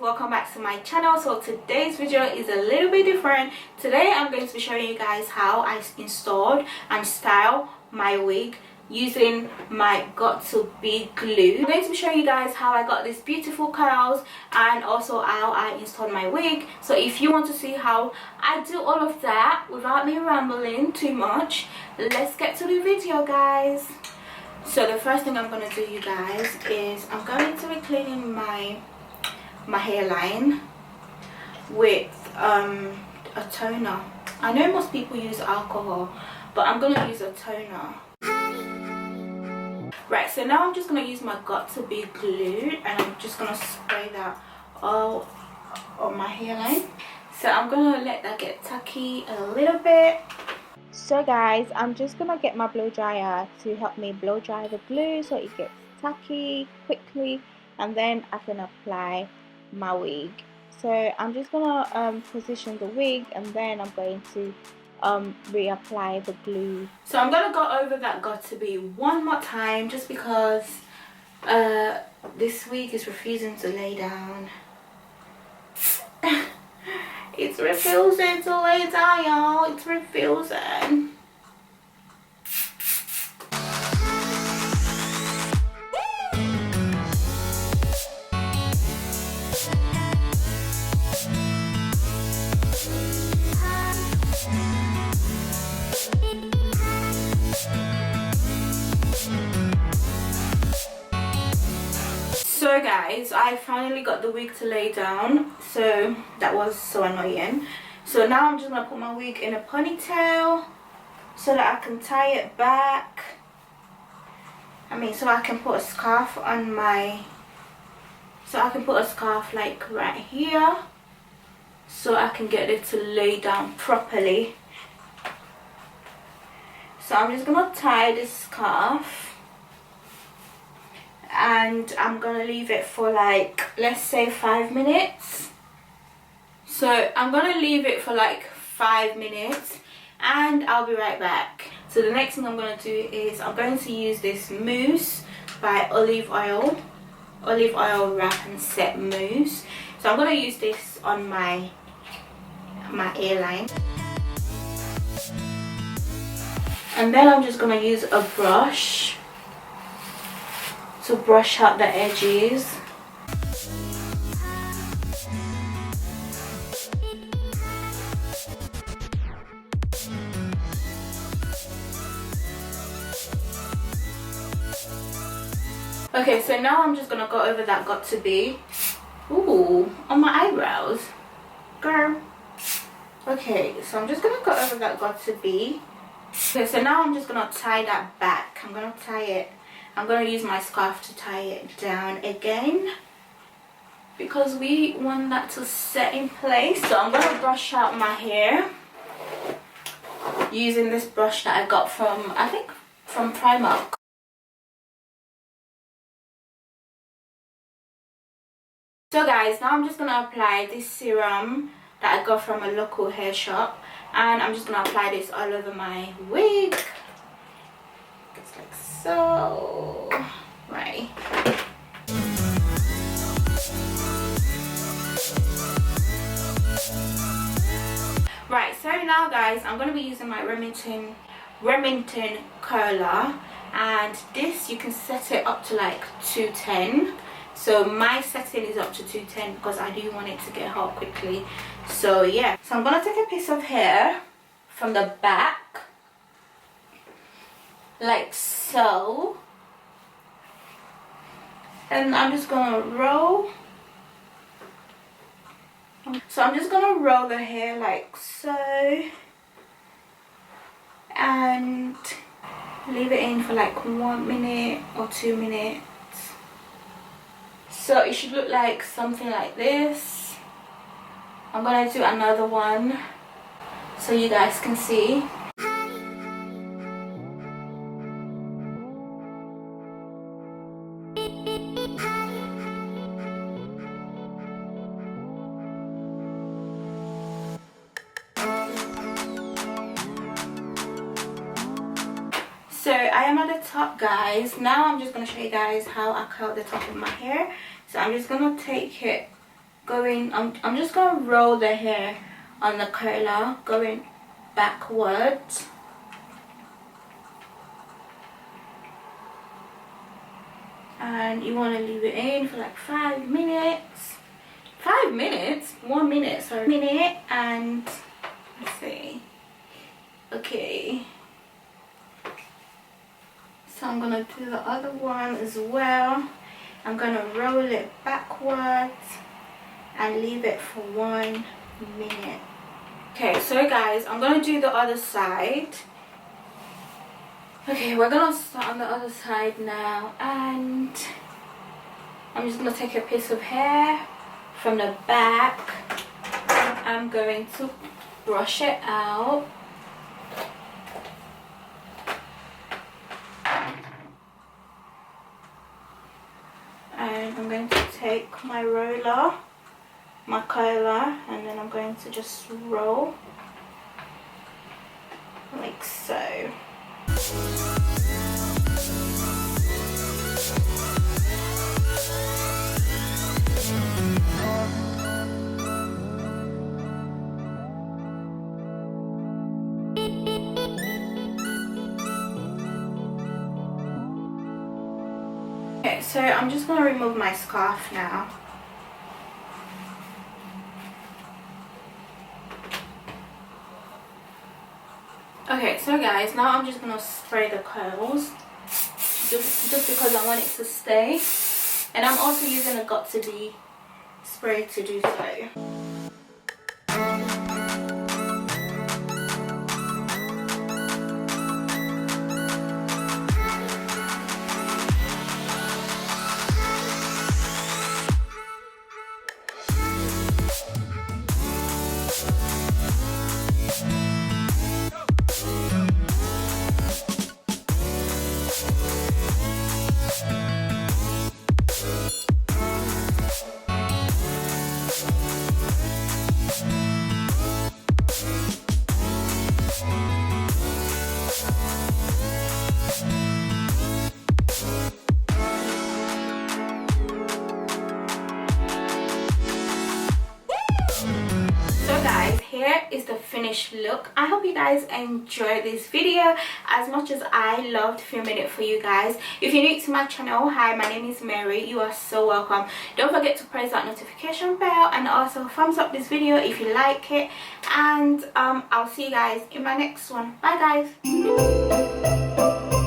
Welcome back to my channel. So today's video is a little bit different. Today I'm going to be showing you guys how I installed and style my wig using my GOT2BE glue. I'm going to be showing you guys how I got these beautiful curls and also how I installed my wig. So if you want to see how I do all of that without me rambling too much, let's get to the video, guys. So the first thing I'm going to do, you guys, is I'm going to be cleaning my hairline with a toner. I know most people use alcohol, but I'm gonna use a toner. Right, so now I'm just gonna use my GOT2BE glue and I'm just gonna spray that all on my hairline. So I'm gonna let that get tacky a little bit. So guys, I'm just gonna get my blow dryer to help me blow dry the glue so it gets tacky quickly, and then I can apply my wig. So I'm just gonna position the wig and then I'm going to reapply the glue. So I'm gonna go over that GOT2BE one more time just because this wig is refusing to lay down. It's refusing to lay down, y'all. It's refusing. So guys, I finally got the wig to lay down, so that was so annoying. So now I'm just gonna put my wig in a ponytail so that I can tie it back. So I can put a scarf on my, like right here, so I can get it to lay down properly. So I'm just gonna tie this scarf and I'm gonna leave it for like, let's say 5 minutes. So I'm gonna leave it for like 5 minutes and I'll be right back. So the next thing I'm gonna do is I'm going to use this mousse by olive oil wrap and set mousse. So I'm gonna use this on my hairline, and then I'm just gonna use a brush to brush out the edges. Okay, so now I'm just gonna go over that GOT2BE. Ooh, on my eyebrows, girl. Okay, so I'm just gonna go over that GOT2BE. Okay, so now I'm just gonna tie that back. I'm gonna use my scarf to tie it down again because we want that to set in place. So I'm gonna brush out my hair using this brush that I got from, I think, from Primark. So guys, now I'm just gonna apply this serum that I got from a local hair shop, and I'm just gonna apply this all over my wig. It's like so. Right. Right, so now guys, I'm gonna be using my Remington curler, and this you can set it up to like 210. So my setting is up to 210 because I do want it to get hot quickly. So yeah, so I'm gonna take a piece of hair from the back like so, and I'm just gonna roll. So I'm just gonna roll the hair like so and leave it in for like 1 minute or 2 minutes. So it should look like something like this. I'm gonna do another one so you guys can see. So I am at the top, guys. Now I'm just going to show you guys how I curl the top of my hair. So I'm just going to take it going, I'm just going to roll the hair on the curler going backwards. And you want to leave it in for like 5 minutes. 5 minutes? 1 minute, sorry. Minute, and let's see. Okay. So I'm gonna do the other one as well. I'm gonna roll it backwards and leave it for 1 minute. Okay, so guys, I'm gonna do the other side. Okay, we're gonna start on the other side now, and I'm just gonna take a piece of hair from the back. I'm going to brush it out. And I'm going to take my roller, my curler, and then I'm going to just roll like so. Okay, so I'm just going to remove my scarf now. Okay, so guys, now I'm just going to spray the curls just because I want it to stay. And I'm also using a GOT2BE spray to do so. Here is the finished look. I hope you guys enjoyed this video as much as I loved filming it for you guys. If you're new to my channel, hi, my name is Mary. You are so welcome. Don't forget to press that notification bell and also thumbs up this video if you like it, and I'll see you guys in my next one. Bye guys.